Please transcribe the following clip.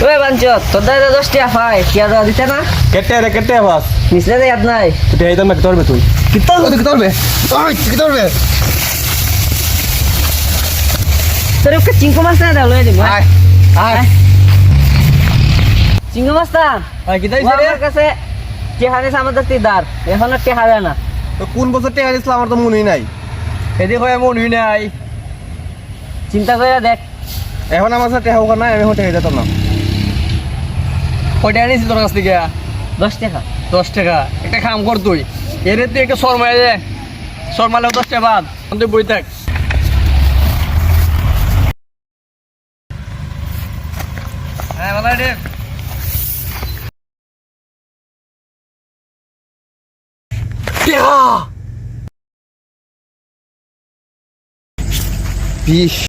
ওই বাঞ্চত তোর দাদা 10 টাকা পায় কি আর দিতে না কেটে বাস মিছলে দে ইয়াদ নাই তুই এই দাম করবে তুই কি করবে তোর একটা চিংকো মাছ না দাও লয়ে দিব আয় আয় চিংকো মাছ না কি তাই ও আমার কাছে টেহারে আমাদের তিদার এখন আর টেহারে না তো কোন বছর টাকা দিছিল আমার তো মনেই নাই এদি হয় মন হই নাই চিন্তা করে দেখ এখন আমার সাথে টাকা হোক না আমি এখন টাকা দিতাম না কয়টা আনিস তোর কাছ থেকে 10 টাকা 10 টাকা একটা কাম কর তুই এরে তুই একটা শর্মায় দে শর্মালে 10 টাকা বাদ তুই বই থাক হ্যাঁ ভালো রে বিশ